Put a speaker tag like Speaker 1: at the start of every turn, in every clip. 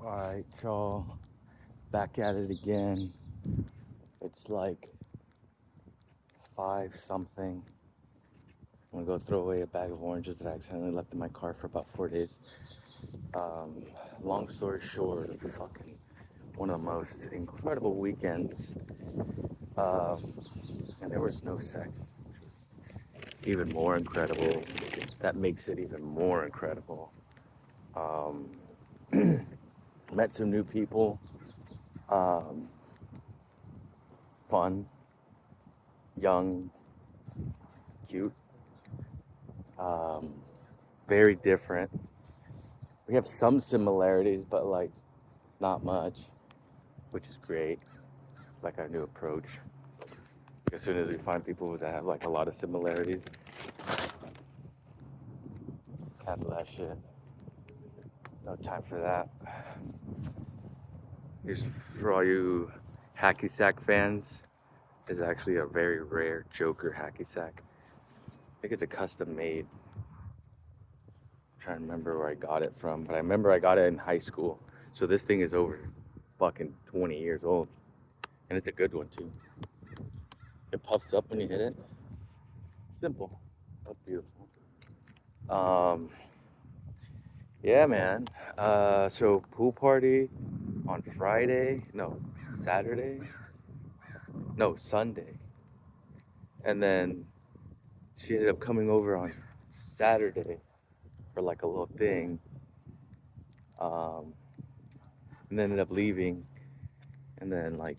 Speaker 1: Alright, y'all, back at it again. It's like 5 something. I'm gonna go throw away a bag of oranges that I accidentally left in my car for about 4 days. Long story short, it's fucking one of the most incredible weekends. Um, and there was no sex, which was even more incredible. That makes it even more incredible. Um, met some new people. Um, fun, young, cute, um, very different. We have some similarities, but like not much, which is great. It's like our new approach. As soon as we find people that have like a lot of similarities, cancel that shit. No time for that. Here's for all you hacky sack fans. Is actually a very rare Joker hacky sack. I think it's a custom made. I'm trying to remember where I got it from, but I remember I got it in high school. So this thing is over fucking 20 years old, and it's a good one too. It puffs up when you hit it. Simple. That's beautiful. Yeah, man. So pool party on Friday. No, Saturday. No, Sunday. And then she ended up coming over on Saturday for like a little thing. And then ended up leaving. And then like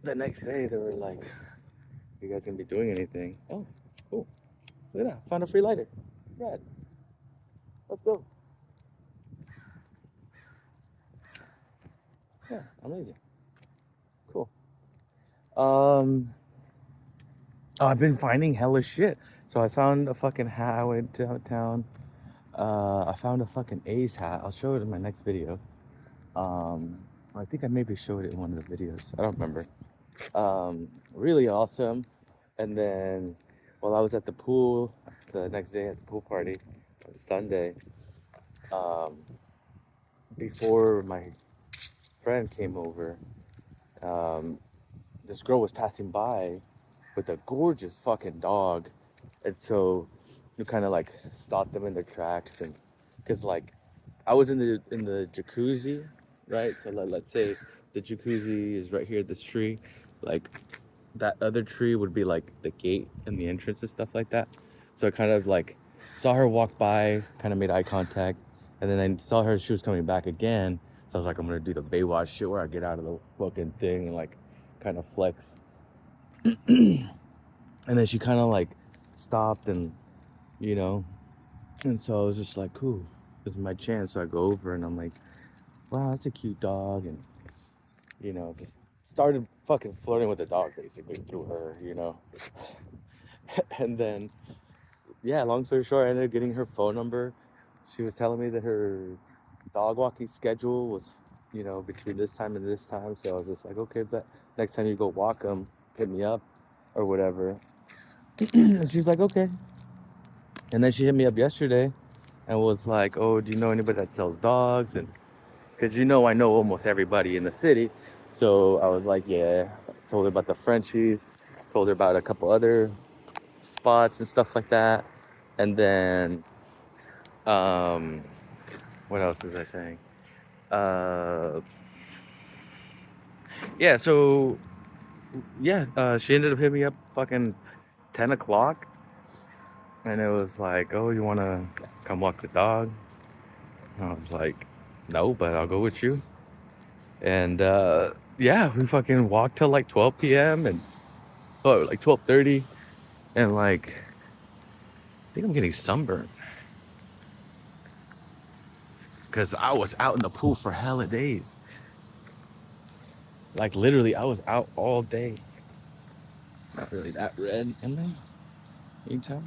Speaker 1: the next day they were like, "You guys gonna be doing anything?" Oh, cool. Look at that. Found a free lighter. Rad. Let's go. Yeah, amazing. Cool. Oh, I've been finding hella shit. So I found a fucking hat. I went downtown. I found a fucking A's hat. I'll show it in my next video. I think I maybe showed it in one of the videos. I don't remember. Really awesome. And then while I was at the pool, the next day at the pool party, Sunday, um, before my friend came over, this girl was passing by with a gorgeous fucking dog, and so you kind of like stopped them in their tracks, and because like I was in the jacuzzi, right? So let's say the jacuzzi is right here at this tree, like that other tree would be like the gate and the entrance and stuff like that. So I kind of like saw her walk by, kind of made eye contact, and then I saw her, she was coming back again. So I was like, I'm gonna do the Baywatch shit where I get out of the fucking thing and like kind of flex. And then she kind of like stopped, and you know, and so I was just like, cool, this is my chance. So I go over and I'm like, wow, that's a cute dog, and you know, just started fucking flirting with the dog basically through her, you know. And then, yeah, long story short, I ended up getting her phone number. She was telling me that her dog walking schedule was, you know, between this time and this time. So I was just like, okay, but next time you go walk them, hit me up or whatever. And she's like, okay. And then she hit me up yesterday and was like, oh, do you know anybody that sells dogs? And because you know I know almost everybody in the city. So I was like, yeah. Told her about the Frenchies, told her about a couple other spots and stuff like that. And then, what else was I saying? Yeah, so, yeah, she ended up hitting me up fucking 10 o'clock. And it was like, oh, you want to come walk the dog? And I was like, no, but I'll go with you. And yeah, we fucking walked till like 12 p.m. and like 12:30, and like I think I'm getting sunburned because I was out in the pool for hella days. Like literally, I was out all day. Not really that red, am I? You can tell.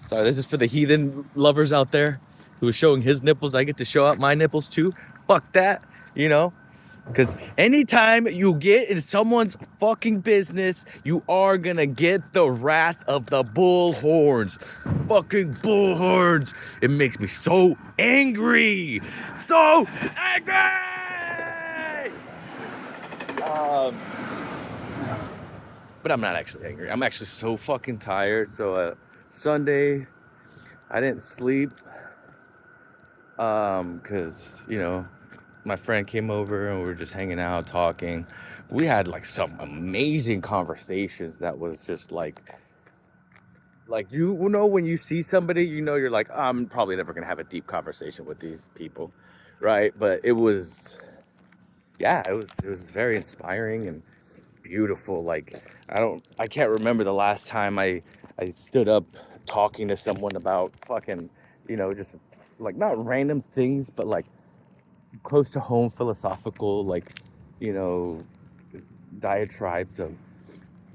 Speaker 1: Sorry, this is for the heathen lovers out there who was showing his nipples. I get to show out my nipples too. Fuck that, you know. Because anytime you get in someone's fucking business, you are gonna get the wrath of the bullhorns. Fucking bullhorns. It makes me so angry. So angry! But I'm not actually angry. I'm actually so fucking tired. So Sunday, I didn't sleep. Because, you know, my friend came over and we were just hanging out, talking. We had like some amazing conversations that was just like you know, when you see somebody, you know, you're like, I'm probably never gonna have a deep conversation with these people, right? But it was, yeah, it was very inspiring and beautiful. Like I can't remember the last time I stood up talking to someone about fucking, you know, just like not random things, but like close to home philosophical, like, you know, diatribes of,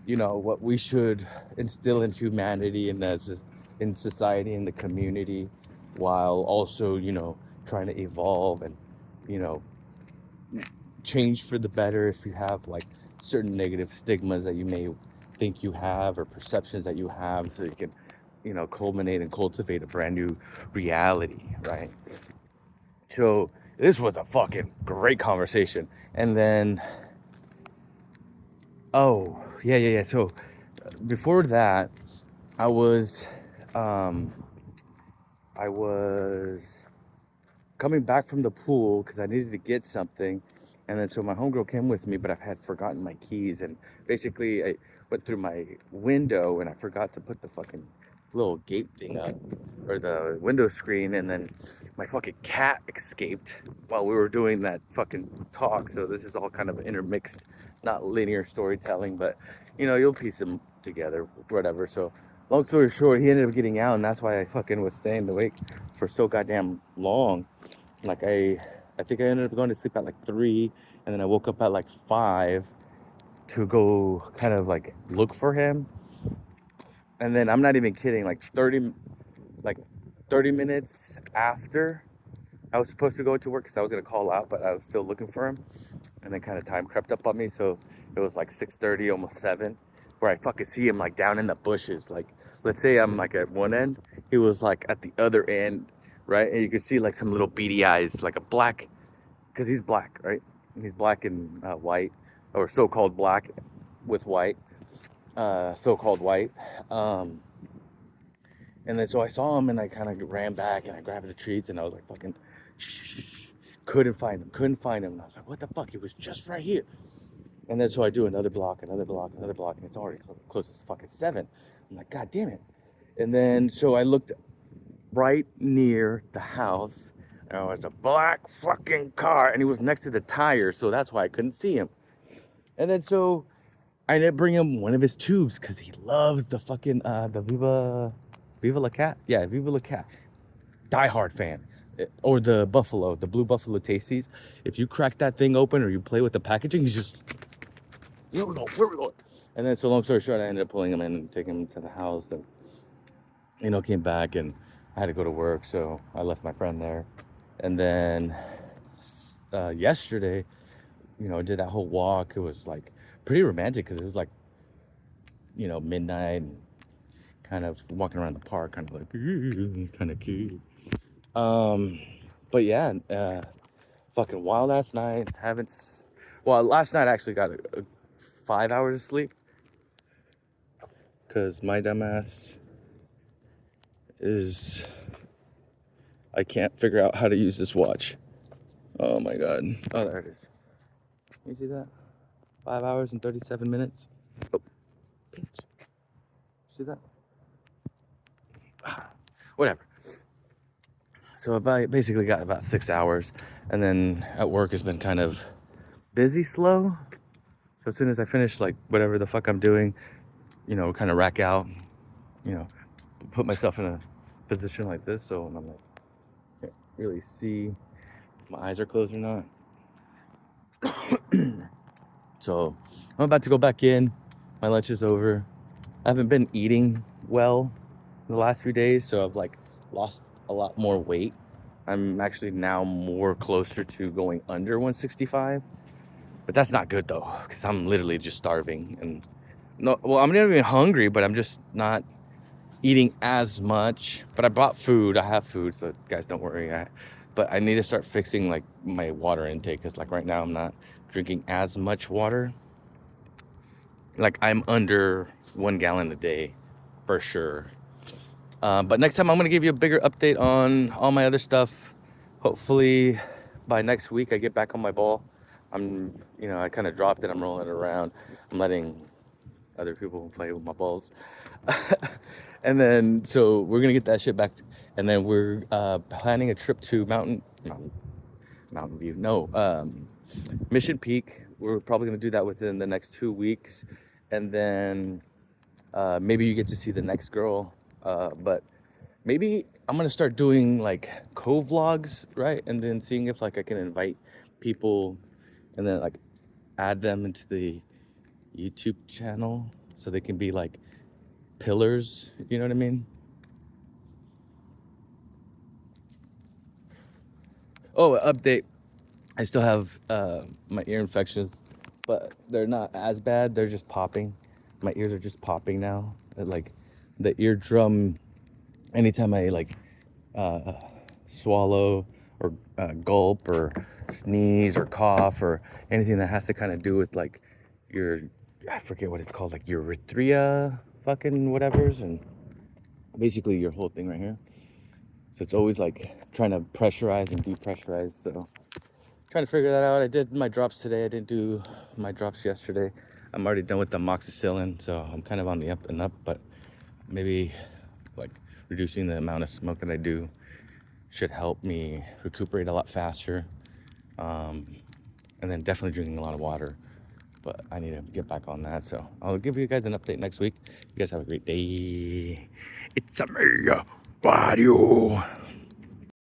Speaker 1: you know, what we should instill in humanity and as in society and the community, while also, you know, trying to evolve and, you know, change for the better if you have like certain negative stigmas that you may think you have or perceptions that you have, so you can, you know, culminate and cultivate a brand new reality, right? So this was a fucking great conversation. And then, oh, yeah. So before that, I was, um, I was coming back from the pool because I needed to get something. And then so my homegirl came with me, but I had forgotten my keys. And basically, I went through my window and I forgot to put the fucking little gate thing up, or the window screen. And then my fucking cat escaped while we were doing that fucking talk. So this is all kind of intermixed, not linear storytelling, but you know, you'll piece them together, whatever. So long story short, he ended up getting out, and that's why I fucking was staying awake for so goddamn long. Like I think I ended up going to sleep at like 3, and then I woke up at like 5 to go kind of like look for him. And then I'm not even kidding, like 30 minutes after I was supposed to go to work, because I was gonna call out, but I was still looking for him. And then kind of time crept up on me, so it was like 6:30, almost 7, where I fucking see him like down in the bushes. Like, let's say I'm like at one end, he was like at the other end, right? And you could see like some little beady eyes, like a black, because he's black, right? He's black and white, or so-called black with white, so-called white. Um, and then so I saw him and I kind of ran back and I grabbed the treats and I was like fucking, couldn't find him. And I was like, what the fuck? He was just right here. And then so I do another block, and it's already close to fucking 7. I'm like, God damn it. And then so I looked right near the house. And it was a black fucking car, and he was next to the tire, so that's why I couldn't see him. And then so I ended up bringing him one of his tubes because he loves the fucking the Viva La Cat. Yeah, Viva La Cat. Die Hard fan. Or the Buffalo, the blue Buffalo Tasties. If you crack that thing open or you play with the packaging, he's just, you don't know where we're going. And then so long story short, I ended up pulling him in and taking him to the house, and, you know, came back and I had to go to work, so I left my friend there. And then yesterday, you know, I did that whole walk. It was like pretty romantic because it was like, you know, midnight and kind of walking around the park, kind of like kind of cute. But yeah, fucking wild last night. Well, last night I actually got a 5 hours of sleep because my dumbass is, I can't figure out how to use this watch. Oh my god. Oh, there it is. Can you see that? 5 hours and 37 minutes. Oh, bitch. See that? Whatever. So I basically got about 6 hours, and then at work has been kind of busy, slow. So as soon as I finish like whatever the fuck I'm doing, you know, kind of rack out, you know, put myself in a position like this, so when I'm like, can't really see if my eyes are closed or not. So I'm about to go back in. My lunch is over. I haven't been eating well the last few days, so I've like lost a lot more weight. I'm actually now more closer to going under 165. But that's not good though, because I'm literally just starving. And no, well, I'm not even hungry, but I'm just not eating as much. But I bought food. I have food, so guys, don't worry. But I need to start fixing like my water intake, because like right now I'm not drinking as much water. Like I'm under 1 gallon a day for sure. But next time I'm gonna give you a bigger update on all my other stuff. Hopefully by next week I get back on my ball. I kind of dropped it. I'm rolling it around. I'm letting other people play with my balls. And then, so we're gonna get that shit back. And then we're planning a trip to Mountain View. No, Mission Peak. We're probably gonna do that within the next 2 weeks. And then maybe you get to see the next girl. But maybe I'm gonna start doing like co-vlogs, right? And then seeing if like I can invite people and then like add them into the YouTube channel so they can be like pillars, you know what I mean? Oh, update. I still have my ear infections, but they're not as bad. They're just popping. My ears are just popping now. Like the eardrum, anytime I like uh, swallow or gulp or sneeze or cough or anything that has to kind of do with like your, I forget what it's called, like urethria fucking whatevers, and basically your whole thing right here. So it's always like trying to pressurize and depressurize. So trying to figure that out. I did my drops today. I didn't do my drops yesterday. I'm already done with the amoxicillin, so I'm kind of on the up and up, but maybe like reducing the amount of smoke that I do should help me recuperate a lot faster. And then definitely drinking a lot of water. But I need to get back on that. So I'll give you guys an update next week. You guys have a great day. It's a me, Mario.